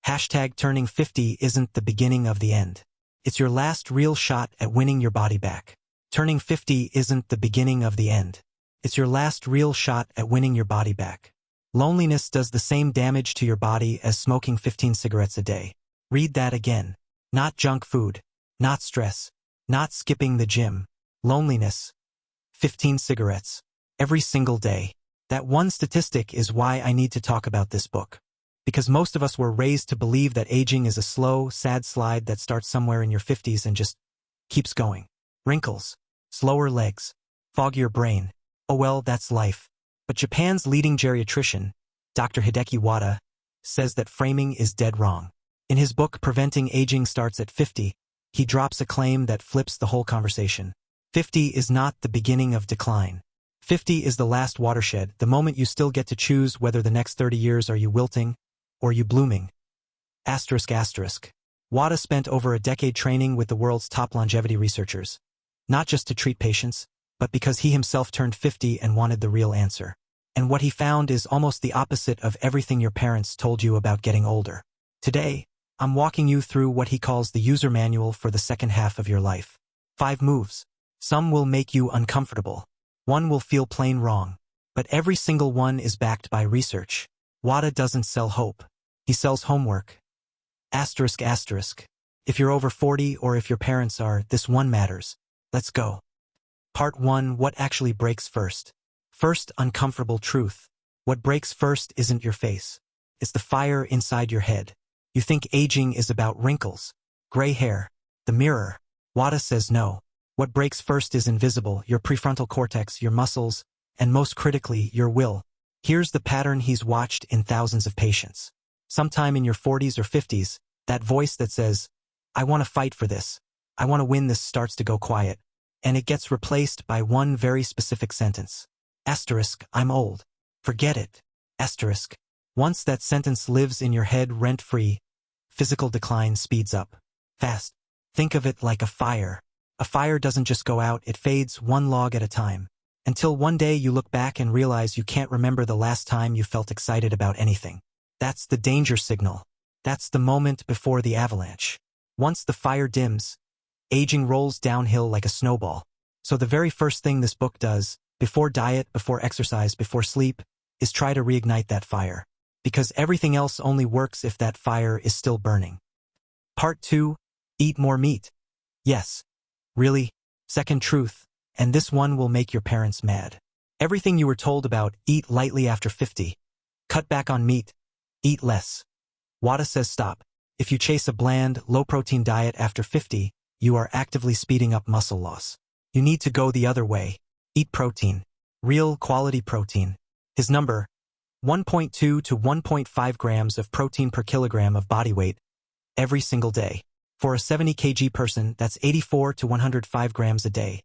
Hashtag turning 50 isn't the beginning of the end. It's your last real shot at winning your body back. Turning 50 isn't the beginning of the end. It's your last real shot at winning your body back. Loneliness does the same damage to your body as smoking 15 cigarettes a day. Read that again. Not junk food. Not stress. Not skipping the gym. Loneliness. 15 cigarettes. Every single day. That one statistic is why I need to talk about this book. Because most of us were raised to believe that aging is a slow, sad slide that starts somewhere in your 50s and just keeps going. Wrinkles. Slower legs. Foggier brain. Oh well, that's life. But Japan's leading geriatrician, Dr. Hideki Wada, says that framing is dead wrong. In his book Preventing Aging Starts at 50, he drops a claim that flips the whole conversation. 50 is not the beginning of decline. 50 is the last watershed, the moment you still get to choose whether the next 30 years are you wilting or you blooming. ***. Wada spent over a decade training with the world's top longevity researchers. Not just to treat patients, but because he himself turned 50 and wanted the real answer. And what he found is almost the opposite of everything your parents told you about getting older. Today, I'm walking you through what he calls the user manual for the second half of your life. 5 moves. Some will make you uncomfortable. One will feel plain wrong. But every single one is backed by research. Wada doesn't sell hope. He sells homework. ***. If you're over 40 or if your parents are, this one matters. Let's go. Part 1. What actually breaks first? First, uncomfortable truth. What breaks first isn't your face. It's the fire inside your head. You think aging is about wrinkles, gray hair, the mirror. Wada says no. What breaks first is invisible, your prefrontal cortex, your muscles, and most critically, your will. Here's the pattern he's watched in thousands of patients. Sometime in your 40s or 50s, that voice that says, I want to fight for this, I want to win this starts to go quiet, and it gets replaced by one very specific sentence. I'm old. Forget it. Once that sentence lives in your head rent-free, physical decline speeds up. Fast. Think of it like a fire. A fire doesn't just go out, it fades one log at a time. Until one day you look back and realize you can't remember the last time you felt excited about anything. That's the danger signal. That's the moment before the avalanche. Once the fire dims, aging rolls downhill like a snowball. So the very first thing this book does, before diet, before exercise, before sleep, is try to reignite that fire. Because everything else only works if that fire is still burning. Part 2. Eat more meat. Yes. Really? Second truth. And this one will make your parents mad. Everything you were told about, eat lightly after 50. Cut back on meat. Eat less. Wada says stop. If you chase a bland, low-protein diet after 50, you are actively speeding up muscle loss. You need to go the other way. Eat protein. Real, quality protein. His number, 1.2 to 1.5 grams of protein per kilogram of body weight every single day. For a 70 kg person, that's 84 to 105 grams a day.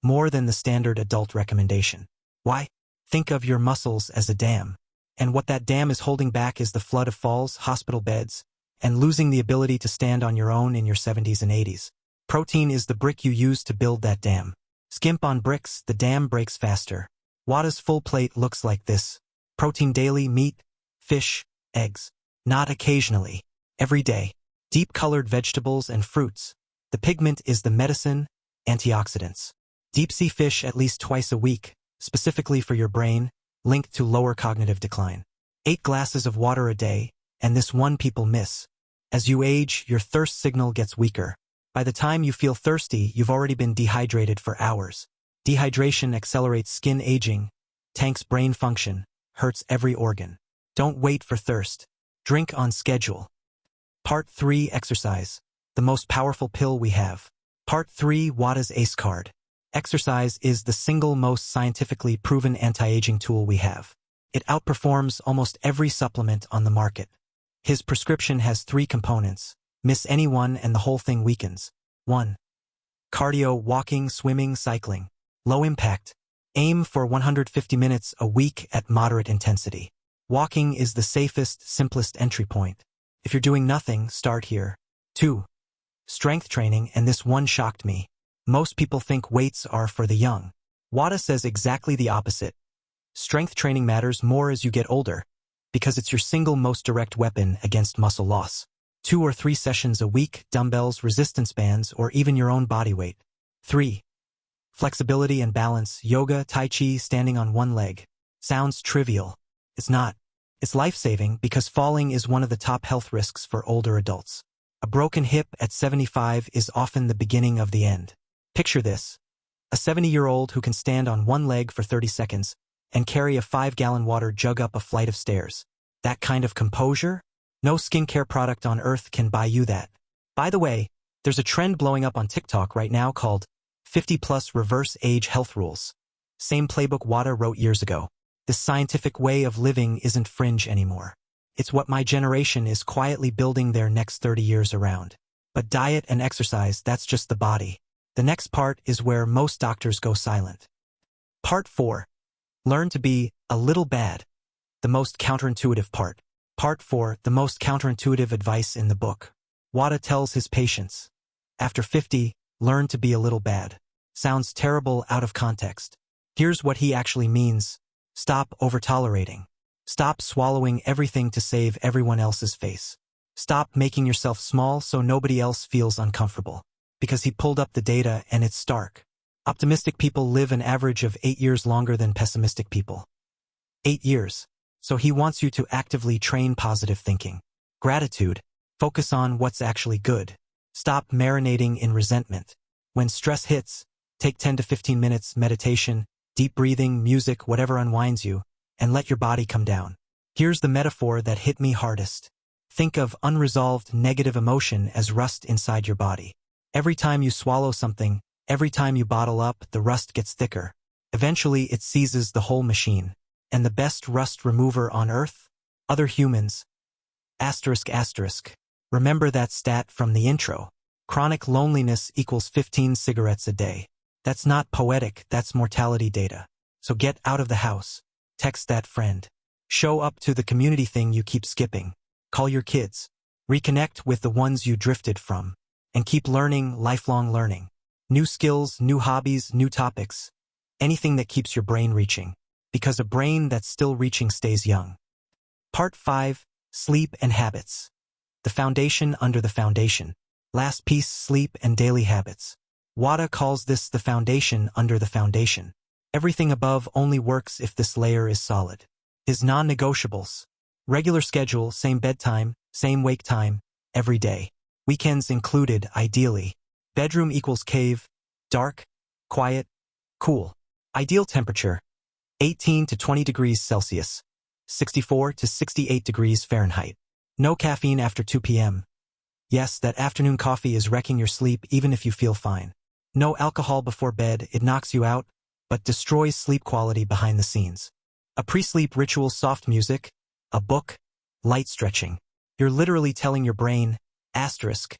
More than the standard adult recommendation. Why? Think of your muscles as a dam. And what that dam is holding back is the flood of falls, hospital beds, and losing the ability to stand on your own in your 70s and 80s. Protein is the brick you use to build that dam. Skimp on bricks, the dam breaks faster. Wada's full plate looks like this. Protein daily, meat, fish, eggs. Not occasionally. Every day. Deep-colored vegetables and fruits. The pigment is the medicine, antioxidants. Deep-sea fish at least twice a week, specifically for your brain, linked to lower cognitive decline. 8 glasses of water a day, and this one people miss. As you age, your thirst signal gets weaker. By the time you feel thirsty, you've already been dehydrated for hours. Dehydration accelerates skin aging, tanks brain function, hurts every organ. Don't wait for thirst. Drink on schedule. Part 3. Exercise. The most powerful pill we have. Part 3. Wada's ACE card. Exercise is the single most scientifically proven anti-aging tool we have. It outperforms almost every supplement on the market. His prescription has 3 components. Miss any one and the whole thing weakens. 1. Cardio, walking, swimming, cycling. Low impact. Aim for 150 minutes a week at moderate intensity. Walking is the safest, simplest entry point. If you're doing nothing, start here. 2. Strength training, and this one shocked me. Most people think weights are for the young. Wada says exactly the opposite. Strength training matters more as you get older. Because it's your single most direct weapon against muscle loss. 2 or 3 sessions a week, dumbbells, resistance bands, or even your own body weight. 3. Flexibility and balance, yoga, tai chi, standing on one leg. Sounds trivial. It's not. It's life-saving because falling is one of the top health risks for older adults. A broken hip at 75 is often the beginning of the end. Picture this. A 70-year-old who can stand on one leg for 30 seconds and carry a 5-gallon water jug up a flight of stairs. That kind of composure? No skincare product on earth can buy you that. By the way, there's a trend blowing up on TikTok right now called 50-plus reverse age health rules. Same playbook Wada wrote years ago. This scientific way of living isn't fringe anymore. It's what my generation is quietly building their next 30 years around. But diet and exercise, that's just the body. The next part is where most doctors go silent. Part 4. Learn to be a little bad. The most counterintuitive part. Part 4. The most counterintuitive advice in the book. Wada tells his patients. After 50, learn to be a little bad. Sounds terrible out of context. Here's what he actually means. Stop over-tolerating. Stop swallowing everything to save everyone else's face. Stop making yourself small so nobody else feels uncomfortable. Because he pulled up the data and it's stark. Optimistic people live an average of 8 years longer than pessimistic people. 8 years. So he wants you to actively train positive thinking. Gratitude. Focus on what's actually good. Stop marinating in resentment. When stress hits, take 10 to 15 minutes meditation, deep breathing, music, whatever unwinds you, and let your body come down. Here's the metaphor that hit me hardest. Think of unresolved negative emotion as rust inside your body. Every time you swallow something, every time you bottle up, the rust gets thicker. Eventually, it seizes the whole machine. And the best rust remover on Earth? Other humans. Asterisk asterisk. Remember that stat from the intro. Chronic loneliness equals 15 cigarettes a day. That's not poetic, that's mortality data. So get out of the house. Text that friend. Show up to the community thing you keep skipping. Call your kids. Reconnect with the ones you drifted from. And keep learning, lifelong learning. New skills, new hobbies, new topics. Anything that keeps your brain reaching. Because a brain that's still reaching stays young. Part 5. Sleep and habits. The foundation under the foundation. Last piece, sleep and daily habits. Wada calls this the foundation under the foundation. Everything above only works if this layer is solid. His non-negotiables. Regular schedule, same bedtime, same wake time, every day. Weekends included, ideally. Bedroom equals cave, dark, quiet, cool. Ideal temperature, 18 to 20 degrees Celsius, 64 to 68 degrees Fahrenheit. No caffeine after 2 p.m. Yes, that afternoon coffee is wrecking your sleep even if you feel fine. No alcohol before bed, it knocks you out, but destroys sleep quality behind the scenes. A pre-sleep ritual, soft music, a book, light stretching. You're literally telling your brain, asterisk,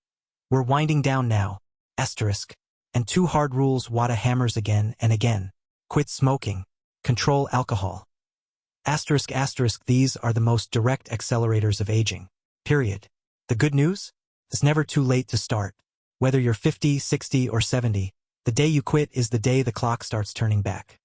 we're winding down now, asterisk. And 2 hard rules Wada hammers again and again. Quit smoking. Control alcohol. Asterisk asterisk, these are the most direct accelerators of aging. Period. The good news? It's never too late to start. Whether you're 50, 60, or 70, the day you quit is the day the clock starts turning back.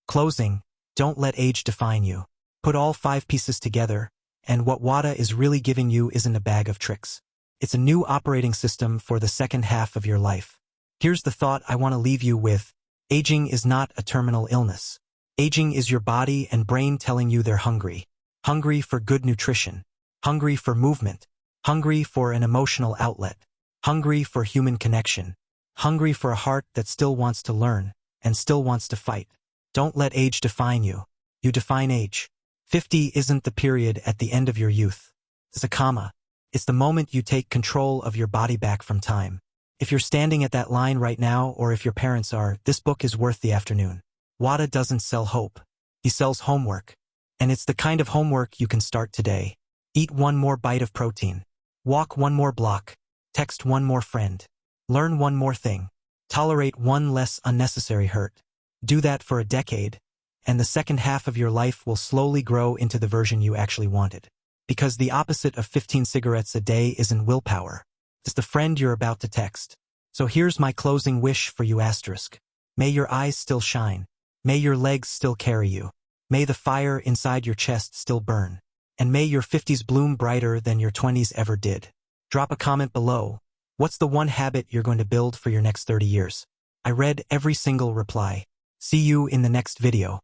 Closing, don't let age define you. Put all 5 pieces together, and what Wada is really giving you isn't a bag of tricks. It's a new operating system for the second half of your life. Here's the thought I want to leave you with. Aging is not a terminal illness. Aging is your body and brain telling you they're hungry. Hungry for good nutrition. Hungry for movement. Hungry for an emotional outlet. Hungry for human connection. Hungry for a heart that still wants to learn and still wants to fight. Don't let age define you. You define age. 50 isn't the period at the end of your youth. It's a comma. It's the moment you take control of your body back from time. If you're standing at that line right now, or if your parents are, this book is worth the afternoon. Wada doesn't sell hope. He sells homework. And it's the kind of homework you can start today. Eat 1 more bite of protein. Walk 1 more block. Text 1 more friend. Learn 1 more thing. Tolerate 1 less unnecessary hurt. Do that for a decade, and the second half of your life will slowly grow into the version you actually wanted. Because the opposite of 15 cigarettes a day isn't willpower. It's the friend you're about to text. So here's my closing wish for you, asterisk. May your eyes still shine. May your legs still carry you. May the fire inside your chest still burn. And may your 50s bloom brighter than your 20s ever did. Drop a comment below. What's the one habit you're going to build for your next 30 years? I read every single reply. See you in the next video.